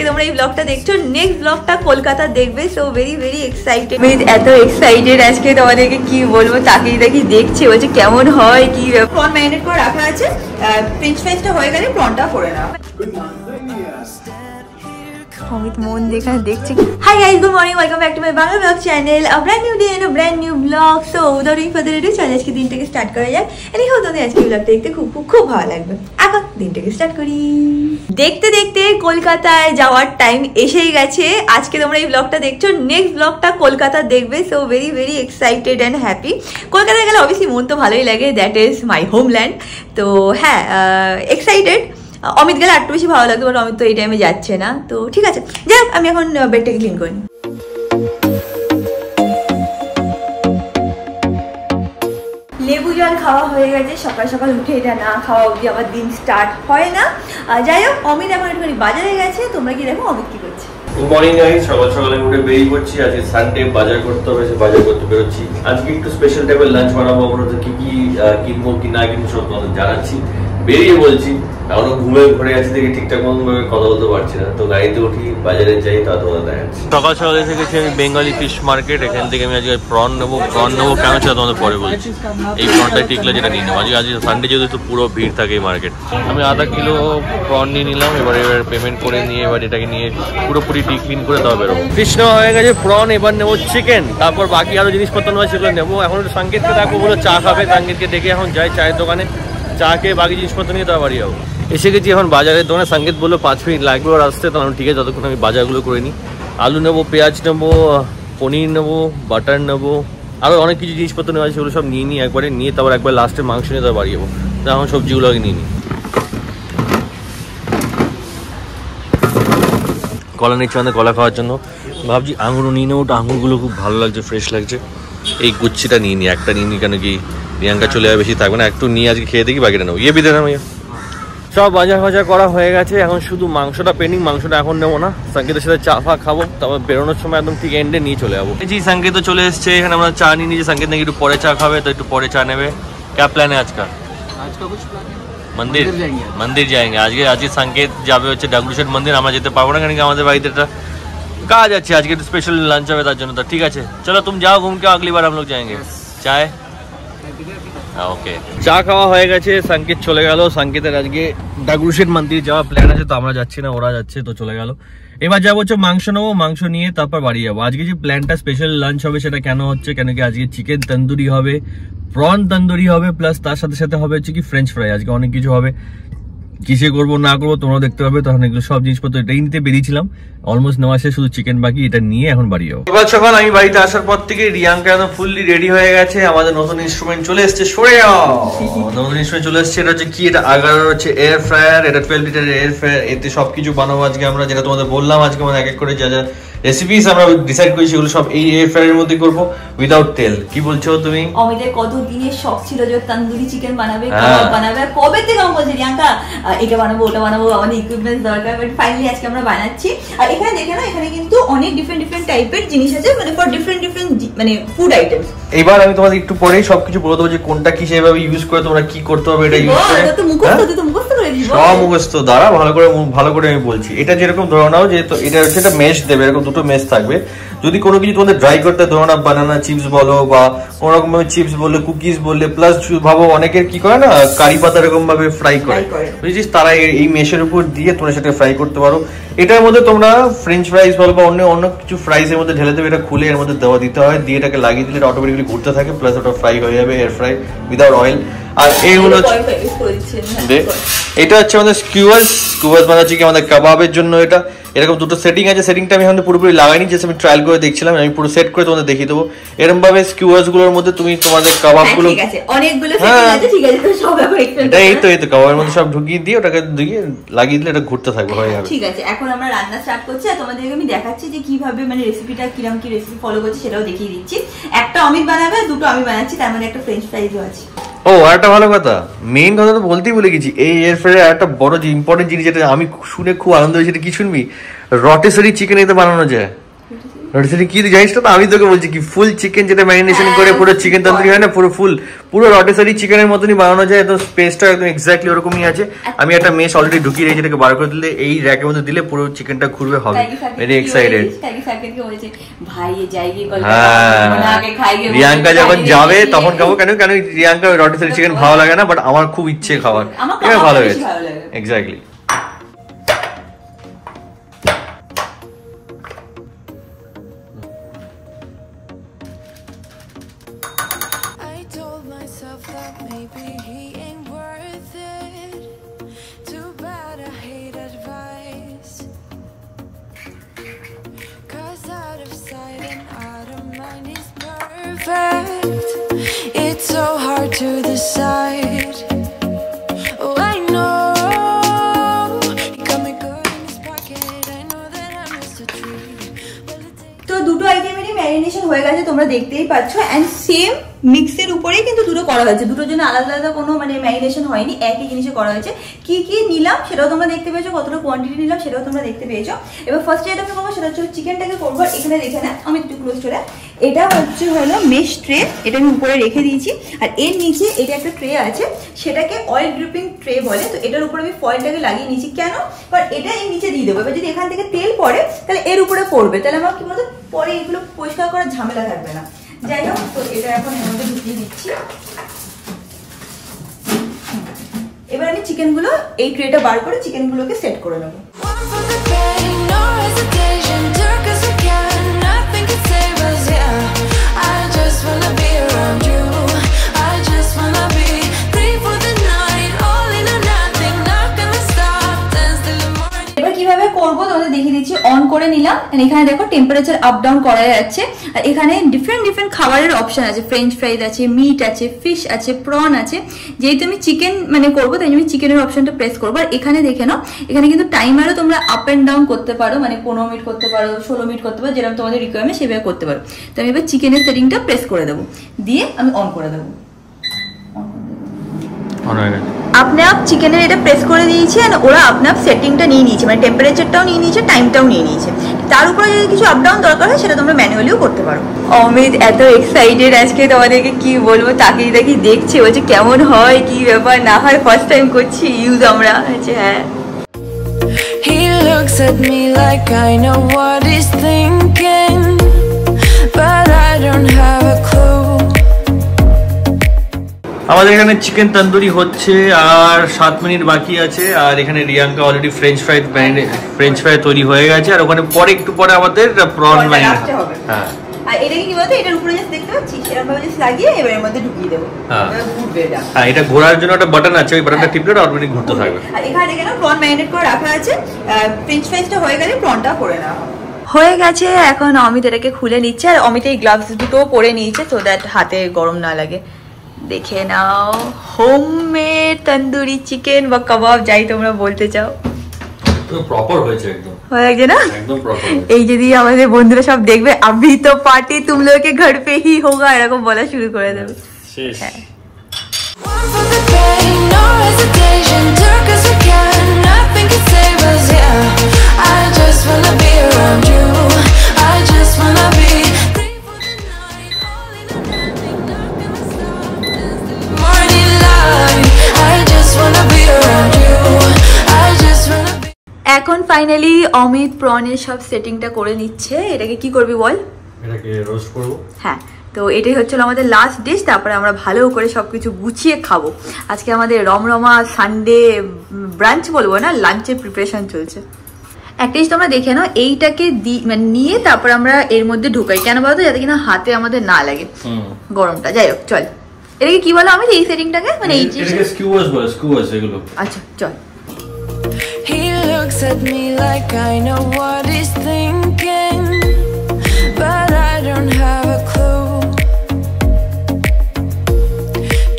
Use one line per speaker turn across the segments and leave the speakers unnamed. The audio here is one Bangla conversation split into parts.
আজকে তোমরা এই ব্লগটা দেখছো, নেক্সট ব্লগটা কলকাতা দেখবে। সো ভেরি ভেরি এক্সাইটেড, এত এক্সাইটেড আজকে তোমাদেরকে কি বলবো। তাকিয়ে দেখি দেখছি, বলছে কেমন হয় কি। প্রন ম্যারিনেট করে রাখা আছে, ফ্রেঞ্চ ফ্রাইসটা হয়ে গেলে প্রনটা করে নাও। অমিত মন দেখে দেখছি। Hi guys, good morning, welcome back to my Bangla blog channel. A brand new day and a brand new blog. So without any further ado চলো আজকে দিনটাকে স্টার্ট করা যাক। এনি হোক তোমাদের আজকে ব্লগটা দেখতে খুব খুব খুব ভালো লাগবে। এখন দিনটাকে স্টার্ট করি। দেখতে দেখতে কলকাতায় যাওয়ার টাইম এসেই গেছে। আজকে তোমরা এই ব্লগটা দেখছো, নেক্সট ব্লগটা কলকাতা দেখবে। So very very excited and happy. কলকাতায় গেলে অবভিয়াসলি মন তো ভালোই লাগে, দ্যাট ইজ মাই হোমল্যান্ড। তো হ্যাঁ, এক্সাইটেড। অমিত গেলে একটু বেশি ভালো লাগতো, বাট অমিত তো এই টাইমে যাচ্ছে না। তো ঠিক আছে, যাই হোক, আমি এখন বেডটাকে ক্লিন করি। লেবু জল খাওয়া হয়ে গেছে, সকাল সকাল উঠে এটা না খাওয়া অবধি আমার দিন স্টার্ট হয় না। যাই হোক, অমিত এখন একটুখানি বাজারে গেছে। তোমরা কি দেখো অমিত কি করছে?
গুড মর্নিং গাইস, সকাল সকালে উঠে বেরিয়ে পড়ছি। আজকে সানডে, বাজার করতে হবে, সে বাজার করতে বেরোচ্ছি। আজকে একটু স্পেশাল টাইপের লাঞ্চ বানাবো। আমরা তো কি কি কিনবো কি না কিনবো সব তোমাদের জানাচ্ছি। বেরিয়ে বলছি, এখনো ঘুমে ঘরে আছি দেখে ঠিকঠাক মতো কথা বলতে পারছি না। তো গাড়িতে উঠি, বাজারে যাই, তা তোমাদের দেখাচ্ছি। সকাল সকাল এসে গেছি আমি বেঙ্গলি ফিশ মার্কেট। এখান থেকে আমি আজকে প্রন নেবো কেমন সেটা তোমাদের পরে বলছি। এই প্রনটা টিকলে যেটা নিয়ে নেবো। আজকে সানডে যেহেতু পুরো ভিড় থাকে এই মার্কেট। আমি আধা কিলো প্রন নিয়ে নিলাম। এবার পেমেন্ট করে নিয়ে এবার এটাকে নিয়ে পুরোপুরি ডিপ ক্লিন করে দেওয়া বেরোবো। ফিশ নেওয়া হয়ে গেছে, প্রন এবার নেবো চিকেন, তারপর বাকি আরো জিনিসপত্র নেওয়া সেগুলো নেবো। এখন সংকেতকে দেখবো, বলো চা খাবে। সংকেতকে ডেকে এখন যাই চায়ের দোকানে, চা খেয়ে বাকি জিনিসপত্র নিয়ে তার বাড়ি যাবো। এসে গেছি এখন বাজারের দোকানে। সংকেত বললো 5 মিনিট লাগবে ওর আসতে। তখন ঠিক আছে, যতক্ষণ আমি বাজারগুলো করে নিই। আলু নেবো, পেঁয়াজ নেবো, পনির নেবো, বাটার নেবো, আরও অনেক কিছু জিনিসপত্র নেওয়া আছে, সেগুলো সব নিয়ে নিই একবারে। নিয়ে তারপর একবার লাস্টে মাংস নিয়ে তার বাড়ি যাবো। এখন সবজিগুলো আগে নিয়ে নিই। কলা নিচ্ছি আমাদের কলা খাওয়ার জন্য। ভাবছি আঙুরও নিয়ে নেবো। আঙুরগুলো খুব ভালো লাগছে, ফ্রেশ লাগছে। এই গুচ্ছিটা নিয়ে নিই, একটা নিয়ে নিই, কেন কি প্রিয়াঙ্কা চলে যাবে, বেশি থাকবে না। একটু নিয়ে আজকে খেয়ে দেখি, বাকিটা নেবো। ইয়ে বিদে না ভাইয়া, সব বাজার ফাজার করা হয়ে গেছে। এখন শুধু মাংসটা পেন্ডিং। মাংসটা এখন নেবো না, সংকেতের সাথে চা ফা খাবো, তারপর বেরোনোর সময় একদম ঠিক এন্ডে নিয়ে চলে যাবো। জি, সংকেত চলে এসছে। এখানে আমরা চা নিয়ে নিয়েছি। সংকেত নাকি একটু পরে চা খাবে, তো একটু পরে চা নেবে। क्या প্ল্যান है आज का? मंदिर जाएंगे আজকে সংকেত যাবে হচ্ছে ডাগলুশেট মন্দির। আমরা যেতে পারবো না, কারণ কি আমাদের বাড়িতে একটা কাজ আছে। আজকে একটু স্পেশাল লাঞ্চ হবে তার জন্য। তো ঠিক আছে, চলো तुम जाओ घूम के, अगली बार हम लोग जाएंगे। चाय ওকে, চা খাওয়া হয়ে গেছে। সংকেত চলে গেল। সংকেতের আজকে ডাগলুশেট মন্দির যাওয়া প্ল্যান আছে, তো আমরা যাচ্ছি না, ওরা যাচ্ছে, তো চলে গেল। এবার যাবো হচ্ছে মাংস নেবো, মাংস নিয়ে তারপর বাড়ি যাবো। আজকে যে প্ল্যানটা স্পেশাল লাঞ্চ হবে সেটা কেন হচ্ছে, কেন কি আজকে চিকেন তন্দুরি হবে, প্রন তন্দুরি হবে, প্লাস তার সাথে সাথে হবে হচ্ছে কি ফ্রেঞ্চ ফ্রাই। আজকে অনেক কিছু হবে, কিসে করবো না করবো তোমরা দেখতে পাবে। তখন এগুলো সব জিনিসপত্র এটাই নিতে বেরিয়েছিলাম। অলমোস্ট নেওয়া শেষ, শুধু চিকেন বাকি। এটা নিয়ে এখন বাড়ি যাবো। এবার সকাল আমি বাড়িতে আসার পর থেকে রিয়াঙ্কা একদম ফুললি রেডি হয়ে গেছে। আমাদের নতুন ইনস্ট্রুমেন্ট চলে এসছে, সরে যাও। নতুন ইনস্ট্রুমেন্ট চলে এসছে। এটা হচ্ছে কি, এটা 11 হচ্ছে এয়ার ফ্রায়ার, এটা 12 লিটার এয়ার ফ্রায়ার। এতে সবকিছু বানাবো আজকে আমরা, যেটা তোমাদের বললাম। আজকে আমাদের এক এক করে যা যা রেসিপিস আমরা ডিসাইড করেছি, সেগুলো সব এই এয়ার ফ্রায়ারের মধ্যে করবো, উইদাউট তেল। কি বলছো তুমি?
অমিতের কত দিনের শখ ছিল যে তন্দুরি চিকেন বানাবে, কাবাব বানাবে। কবে থেকে আমি বলছি রিয়াঙ্কা এটা বানাবো ওটা বানাবো, আমাদের ইকুইপমেন্টস দরকার। বাট ফাইনালি আজকে আমরা বানাচ্ছি। আর এখানে দেখে না, এখানে কিন্তু অনেক ডিফারেন্ট টাইপের জিনিস আছে, মানে ফর ডিফারেন্ট মানে ফুড আইটেমস।
এবার আমি তোমাদের একটু পরেই সবকিছু বলে দেবো যে কোনটা কি সেভাবে ইউজ করে তোমরা কি করতে হবে। এটা ইউজ করে
তো মুখস্থ করে দিব,
সব মুখস্থ। দাঁড়া, ভালো করে আমি বলছি। এটা যেরকম ধরে নাও যে এটা হচ্ছে একটা মেশ দেবে, এরকম দুটো মেশ থাকবে। যদি কোনো কিছু তোমাদের ড্রাই করতে, ধরো না বানানা চিপস বলো বা কোনো রকম চিপস বললে, কুকিজ বললে, প্লাস ভাবো অনেকের কি করে না কারি পাতা এরকম ভাবে ফ্রাই করে, বুঝেছিস, তারা এই মেশের উপর দিয়ে তোমরা সেটা ফ্রাই করতে পারো। এটার মধ্যে তোমরা ফ্রেঞ্চ ফ্রাইস বলো বা অন্য কিছু ফ্রাইস এর মধ্যে ঢেলে দেবে। এটা খুলে এর মধ্যে দিতে হয়, দিয়ে এটাকে লাগিয়ে দিলে অটোমেটিক্যালি ঘুরতে থাকে, প্লাস ওটা ফ্রাই হয়ে যাবে, এয়ার ফ্রাই উইদাউট অয়েল। আর এইগুলো এটা হচ্ছে আমাদের স্কিউয়ার্স বানাচ্ছি কি আমাদের কাবাবের জন্য। এটা এরকম দুটো সেটিং আছে। সেটিংটা আমি এখন পুরোপুরি লাগাইনি, যেটা আমি ট্রায়াল করে দেখছিলাম। আমি পুরো সেট করে তোমাদের দেখিয়ে দেবো। এরকম ভাবে স্কিউয়ার্স গুলোর মধ্যে তুমি তোমাদের কাবাবগুলো,
ঠিক আছে, অনেকগুলো সেটিং আছে, ঠিক আছে, তো সব এখন একটু
এই তো কাবাবের মধ্যে সব ঢুকিয়ে দিয়ে ওটাকে দিয়ে লাগিয়ে দিলে এটা ঘুরতে থাকবে, হয়ে যাবে।
ঠিক আছে, এখন আমরা রান্না স্টার্ট করছি। আর তোমাদেরকে আমি দেখাচ্ছি যে কিভাবে মানে রেসিপিটা কিরকম কি রেসিপি ফলো করছি সেটাও দেখিয়ে দিচ্ছি। একটা অমিত বানাবে, দুটো আমি বানাচ্ছি, তার মানে একটা ফ্রেঞ্চ ফ্রাইজও আছে।
ও, আর একটা ভালো কথা, মেইন কথা তো বলতেই ভুলে গেছি। এই এয়ার ফ্রায়ার একটা বড় যে ইম্পর্টেন্ট জিনিস, যেটা আমি শুনে খুব আনন্দ হয়েছে। কি শুনবি? রটেসরি চিকেন এতে বানানো যায়। রটিসারি কি জানিস তো, আমি তোকে বলছি কি ফুল চিকেন যেটা ম্যারিনেশন করে পুরো চিকেন তন্দুরি হয় না, পুরো রটিসারি চিকেনের মতনই বানানো যায়, একদম স্পেসটা একদম এক্স্যাক্টলি ওরকমই আছে। আমি একটা মেশ অলরেডি ঢুকিয়ে রেখেছি, এটাকে বার করে দিলে এই র‍্যাকের মধ্যে দিলে পুরো চিকেনটা ঘুরবে হবে। Very excited. রিয়াঙ্কা যখন যাবে তখন খাবো, কেন রিয়াঙ্কা রটিসারি চিকেন ভালো লাগে না, বাট আমার খুব ইচ্ছে খাওয়ার, ভালো হয়েছে exactly.
It's so hard to decide. Oh, I know you got me good in this pocket. I know that I missed a treat.
তো দুটো আইটেমেরই ম্যারিনেশন হয়ে গেছে, তোমরা দেখতেই পাচ্ছ। এন্ড সেম মিক্সের উপরেই কিন্তু দুটো করা হয়েছে, দুটোর জন্য আলাদা আলাদা কোনো মানে ম্যারিনেশন হয়নি, একই জিনিসে করা হয়েছে। কি কি নিলাম সেটাও তোমরা দেখতে পেয়েছো, কতটা কোয়ান্টিটি নিলাম সেটাও তোমরা দেখতে পেয়েছো। এবার ফার্স্ট যেটা আমি করবো সেটা হচ্ছে চিকেনটাকে করবো। এখানে দেখে না, আমি একটু ক্লোজ করে, এটা হলো মেশ ট্রে, এটা আমি উপরে রেখে দিয়েছি। আর এর নিচে এটা একটা ট্রে আছে, সেটাকে অয়েল ড্রিপিং ট্রে বলে। তো এটার উপরে আমি ফয়েলটাকে লাগিয়ে নিয়েছি, কেন? কারণ এটা এই নিচে দিয়ে দেবো। এবার যদি এখান থেকে তেল পড়ে তাহলে এর উপরে পড়বে, তাহলে আমার কি বলতো পরে এগুলো পরিষ্কার করার ঝামেলা থাকবে না। যাই হোক, তো এটা এখন এর মধ্যে ঢুকিয়ে দিচ্ছি। এবার আমি চিকেনগুলো এই ট্রেটা বার করে চিকেনগুলোকে সেট করে নেবো। করবো তোমাদের দেখিয়ে দিচ্ছি। অন করে নিলাম, এখানে দেখো টেম্পারেচার আপ ডাউন করা যাচ্ছে। আর এখানে ডিফারেন্ট খাবারের অপশন আছে, ফ্রেঞ্চ ফ্রাইজ আছে, মিট আছে, ফিশ আছে, প্রন আছে। যেহেতু আমি চিকেন মানে করবো তাই আমি চিকেনের অপশনটা প্রেস করবো। আর এখানে দেখে নাও, এখানে কিন্তু টাইমারও তোমরা আপ অ্যান্ড ডাউন করতে পারো, মানে 15 মিনিট করতে পারো, 16 মিনিট করতে পারো, যেরকম তোমাদের রিকোয়ারমেন্ট সেভাবে করতে পারো। তো আমি এবার চিকেনের সেটিংটা প্রেস করে দেবো, দিয়ে আমি অন করে দেবো। আপনি আপ চিকেনের এটা প্রেস করে দিয়েছি, আর ওরা আপনার সেটিংটা নিয়ে নিয়েছে, মানে টেম্পারেচারটাও নিয়ে নিয়েছে, টাইমটাও নিয়ে নিয়েছে। তার উপরে যদি কিছু আপ ডাউন দরকার হয় সেটা তোমরা ম্যানুয়ালিও করতে পারো। অমিত এত এক্সাইটেড আজকে, তোমাদেরকে কি বলবো, তাকিয়ে দেখছে, বলছে কেমন হয়, কি ব্যাপার না হয়, ফার্স্ট টাইম করছি ইউজ আমরা। হ্যাঁ,
He looks at me like I know what he's thinking, but I don't have a clue.
আমাদের এখানে চিকেন তন্দুরি হচ্ছে আর 7 মিনিট বাকি আছে। আর এখানে রিয়াঙ্কা অলরেডি ফ্রেঞ্চ ফ্রাই তৈরি হয়ে গেছে। আর ওখানে পরে একটু পরে আমাদের প্রন ম্যারিনেট হবে। হ্যাঁ,
আর এটা কি বলতো, এটার উপরে জাস্ট দেখতে পাচ্ছি, সেরকম ভাবে জাস্ট লাগিয়ে এবার এর মধ্যে ঢুকিয়ে দেব।
হ্যাঁ, এটা ঘোরার জন্য একটা বাটন আছে, ওই বাটনটা টিপলে অটোমেটিক ঘুরতে থাকবে।
আর এখানে দেখে নাও প্রন ম্যারিনেট করে রাখা আছে। ফ্রেঞ্চ ফ্রাইজটা হয়ে গেলে প্রনটা করে নেওয়া হয়ে গেছে। এখন অমিত এটাকে খুলে নিচ্ছে, আর অমিত এই গ্লাভস দুটো পরে নিয়েছে, তো দ্যাট হাতে গরম না লাগে। দেখে নাও, হোমমেড তন্দুরি চিকেন বা কাবাব যাই তোমরা বলতে চাও,
প্রপার হয়েছে একদম,
হয়ে গেছে না
একদম প্রপার।
এই যদি আমাদের বন্ধুরা সব দেখবে, अभी तो पार्टी तुम लोग के घर पे ही होगा, এরকম বলা শুরু করে দেবে। হ্যাঁ, এখন ফাইনালি অমিত প্রনের সব সেটিংটা করে নিচ্ছে। এটাকে কি করবি বল?
এটাকে রোস্ট করব।
হ্যাঁ, তো এটাই হচ্ছিল আমাদের লাস্ট ডিশ। তারপরে আমরা ভালো করে সবকিছু গুছিয়ে খাবো। আজকে আমাদের রমরমা সানডে ব্রাঞ্চ বলবো না, লাঞ্চের প্রিপারেশন চলছে। একটা জিনিস তোমরা দেখে নাও, এইটাকে মানে নিয়ে তারপর আমরা এর মধ্যে ঢুকাই, কেন বলতো, যাতে কিনা হাতে আমাদের না লাগে গরমটা। যাই হোক, চল এটাকে কি বলো আমি এই সেটিংটাকে, মানে এই
স্কিউয়ার্স বলে, স্কিউয়ার্স এগুলো।
আচ্ছা চল।
He looks at me like I know what he's thinking, but I don't have a clue.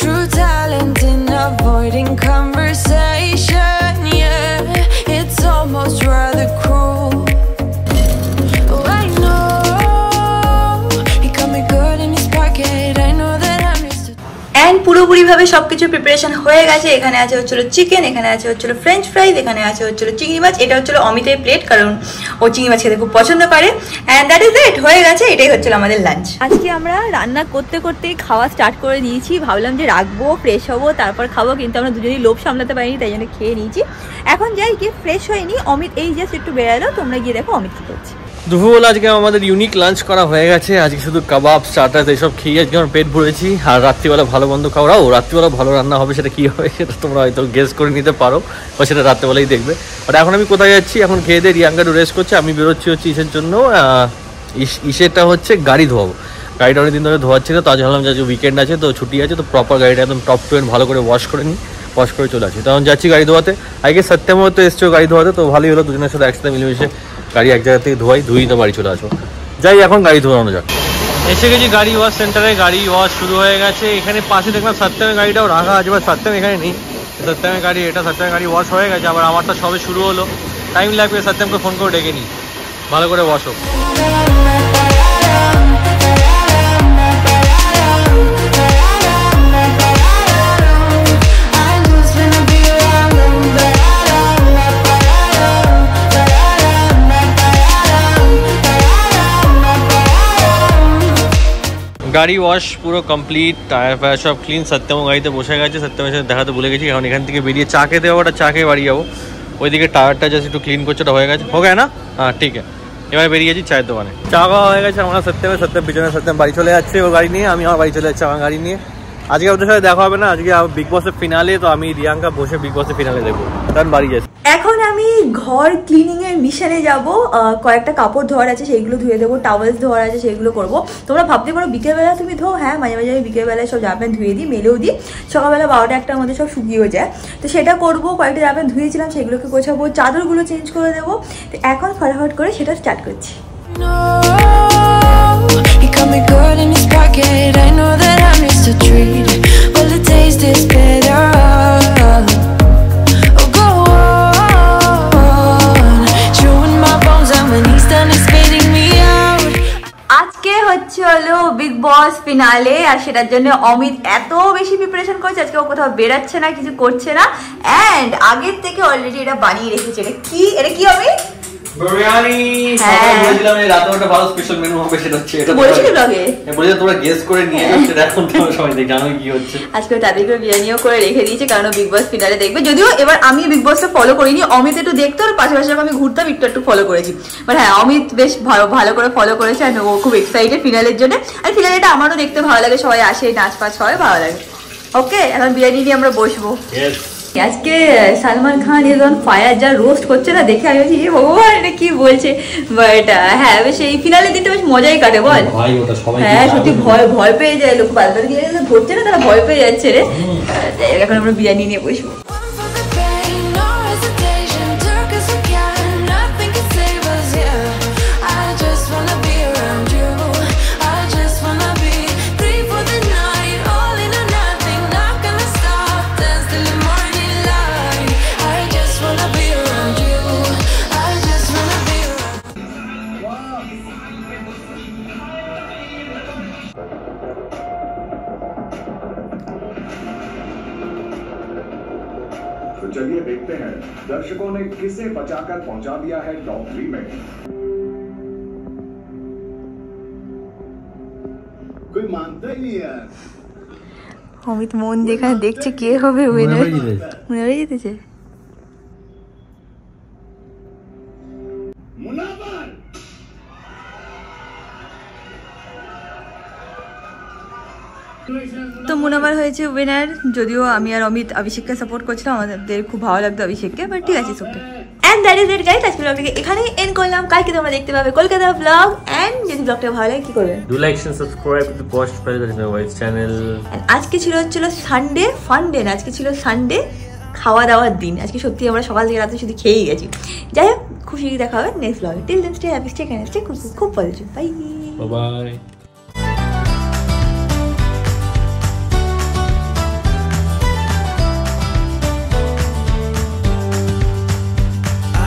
True talent in avoiding conversation, yeah, it's almost rather cruel. Oh, I know he got me good in his pocket. I know that I'm used to.
And পুরোপুরি ভাবে এইভাবে সবকিছু প্রিপারেশন হয়ে গেছে। এখানে আছে হচ্ছিল চিকেন, এখানে আছে হচ্ছিল ফ্রেঞ্চ ফ্রাইজ, এখানে আছে হচ্ছিল চিংড়ি মাছ। এটা হচ্ছিল অমিতের প্লেট, কারণ ও চিংড়ি মাছ খেতে খুব পছন্দ করে। অ্যান্ড দ্যাট ইজ ইট, হয়ে গেছে। এটাই হচ্ছিল আমাদের লাঞ্চ। আজকে আমরা রান্না করতে করতেই খাওয়া স্টার্ট করে দিয়েছি। ভাবলাম যে রাখবো, ফ্রেশ হবো, তারপর খাবো, কিন্তু আমরা দুজনেই লোভ সামলাতে পারিনি, তাই জন্য খেয়ে নিয়েছি। এখন যাই গিয়ে ফ্রেশ হয়নি। অমিত এই জাস্ট একটু বেরোলো, তোমরা গিয়ে দেখো অমিত কি করছে।
দুপুরবেলা আজকে আমাদের ইউনিক লাঞ্চ করা হয়ে গেছে। আজকে শুধু কাবাব, স্টার্টার এইসব খেয়ে আজকে আমার পেট ভরেছি। আর রাত্রিবেলা ভালো বন্ধ খাওয়াও, রাত্রিবেলা ভালো রান্না হবে, সেটা কী হবে সেটা তোমরা হয়তো গেস করে নিতে পারো, বা সেটা রাত্রেবেলাই দেখবে। বাট এখন আমি কোথায় যাচ্ছি, এখন খেয়ে দিয়ে রিয়াঙ্কা একটু রেস্ট করছে, আমি বেরোচ্ছি হচ্ছে ইসের জন্য। ইসেটা হচ্ছে গাড়ি ধোয়াবো। গাড়িটা অনেকদিন ধরে ধোয়াচ্ছি না, তো আজ ভাবলাম যে উইকেন্ড আছে, তো ছুটি আছে, তো প্রপার গাড়িটা একদম টপ টু এন্ড ভালো করে ওয়াশ করে নিই, ওয়াশ করে চলে আসি। তখন যাচ্ছি গাড়ি ধোয়াতে। আগে সত্যমও তো এসছো গাড়ি ধোয়াতে, তো ভালোই হলো, দুজনের সাথে একসাথে মিলেমিশে গাড়ি এক জায়গা থেকে ধুই তো বাড়ি চলে আসবো। যাই এখন গাড়ি ধোয়ানো যাক। এসে গেছি গাড়ি ওয়াশ সেন্টারে, গাড়ি ওয়াশ শুরু হয়ে গেছে। এখানে পাশে দেখলাম সত্যমের গাড়িটাও রাখা আছে, বা সত্যম এখানে নেই। সত্যমের গাড়ি, এটা সত্যমের গাড়ি ওয়াশ হয়ে গেছে, আবার আমারটা সবে শুরু হলো, টাইম লাগবে। সত্যমকে ফোন করে ডেকে নিই, ভালো করে ওয়াশ হোক। গাড়ি ওয়াশ পুরো কমপ্লিট, টায়ার ফায়ার সব ক্লিন। সত্যম গাড়িতে বসে গেছে, সত্যমের সাথে দেখাতে ভুলে গেছি। এখন এখান থেকে বেরিয়ে চা খেতে যাবো, ওটা চা খেয়ে বাড়ি যাবো। ওইদিকে টায়ারটা জাস্ট একটু ক্লিন করছে, ওটা হয়ে গেছে, হো গেছে না? হ্যাঁ ঠিক আছে। এবার বেরিয়ে গেছি চায়ের দোকানে। চা খাওয়া হয়ে গেছে আমার সত্যম পিছনে। সত্যম বাড়ি চলে যাচ্ছে ওর গাড়ি নিয়ে, আমি আমার বাড়ি চলে যাচ্ছি আমার গাড়ি নিয়ে। আজকে ওদের সাথে দেখা হবে না, আজকে বিগ বসের ফিনালে, তো আমি রিয়াঙ্কা বসে বিগ বসের ফিনালে দেখবো, কারণ বাড়ি যাচ্ছি।
এখন আমি ঘর ক্লিনিং এর মিশনে যাব। কয়েকটা কাপড় ধোয়ার আছে, সেইগুলো ধুয়ে দেবো। টাওয়েলস ধোয়ার আছে, সেইগুলো করবো। তোমরা ভাবতে পারো বিকেলবেলা তুমি ধো, হ্যাঁ মাঝে মাঝে আমি বিকেলবেলায় সব জামা প্যান্ট ধুয়ে দিই, মেলেও দিই। সকালবেলা 12টা-1টার মধ্যে সব শুকিয়েও যায়, তো সেটা করবো। কয়েকটা জামা প্যান্ট ধুয়েছিলাম, সেগুলোকে গোছাবো, চাদরগুলো চেঞ্জ করে দেবো। তো এখন ফটাফট করে সেটা স্টার্ট করছি।
He got me good in his pocket. I know that I missed a treat. Well, the taste is better. Oh, go on, chewing my bones, and when he's done, he's spitting me out.
আজকে হচ্ছে হলো বিগ বস ফিনালে, আর সেটার জন্য অমিত এত বেশি প্রিপারেশন করছে। আজকে ও কোথাও বেরাচ্ছে না, কিছু করছে না, অ্যান্ড আগের থেকে অলরেডি এটা বানিয়ে রেখেছে। এটা কি অমিত?
বিরিয়ানি। বলেছিলাম এই রাতে একটা ভালো স্পেশাল মেনু হবে, সেটা হচ্ছে এটা।
বলেছিলি ব্লগে?
বলেছিলাম তোমরা গেস করে নিয়ে যাও, সেটা এখন তোমরা সবাই দেখে জানো কি হচ্ছে।
আজকে তাদের করে বিরিয়ানিও করে রেখে দিয়েছে, কারণ বিগ বস ফিনালে দেখবে। যদিও এবার আমি বিগ বসটা ফলো করিনি, অমিত একটু দেখতো, আর পাশাপাশি আমি ঘুরতাম, একটু ফলো করেছি। বাট হ্যাঁ, অমিত বেশ ভালো করে ফলো করেছে, আর ও খুব এক্সাইটেড ফিনালের জন্য। আর ফিনালেটা আমারও দেখতে ভালো লাগে, সবাই আসে, নাচ ফাচ হয়, ভালো লাগে। ওকে, এখন বিরিয়ানি নিয়ে আমরা বসবো। আজকে Salman Khan is on fire, যা রোস্ট করছে না দেখে আমি বলছি ভগবান এটা কি বলছে। বাট হ্যাঁ, বেশ এই ফিনালের দিনটা বেশ মজাই কাটে বল। হ্যাঁ সত্যি ভয় পেয়ে যায় লোক, বারবার ধরছে না, তারা ভয় পেয়ে যাচ্ছে রে। এখন আমরা বিরিয়ানি নিয়ে বসবো।
One for the pain, no hesitation. Took us again, nothing can save us. Yeah, I just wanna be around you. I just wanna be free for the night, all in or nothing. Not gonna stop, dance till the morning light. I just wanna be around you. I just wanna be around.
तो चलिए देखते हैं दर्शकों ने किसे बचाकर पहुंचा दिया है टॉप 3 में। कोई मानता ही नहीं यार।
অমিত মন যেখানে দেখছে কে হবে উইনার, মনে হয়ে যেতেছে। তো মুনাবার হয়েছে উইনার। যদিও আমি আর অমিত অভিষেককে সাপোর্ট করছিলাম, আমাদের খুব ভালো লাগতো অভিষেককে, বাট ঠিক আছে সবটা। And that is it guys, আজকে ব্লগটাকে এখানেই এন্ড করলাম। কালকে তোমরা দেখতে পাবে কলকাতা ব্লগ। অ্যান্ড যদি ব্লগটা ভালো লাগে কি করবে?
Do like and subscribe to post present in my channel.
আজকে ছিল সানডে ফান ডে, না আজকে ছিল সানডে খাওয়া দাওয়ার দিন। আজকে সত্যি আমরা সকাল থেকে রাতে শুধু খেয়েই গেছি। যাই হোক, খুশি দেখা হবে নেক্সট ব্লগে। Till then stay happy, stay connected, খুব পজিটিভ। Bye
by.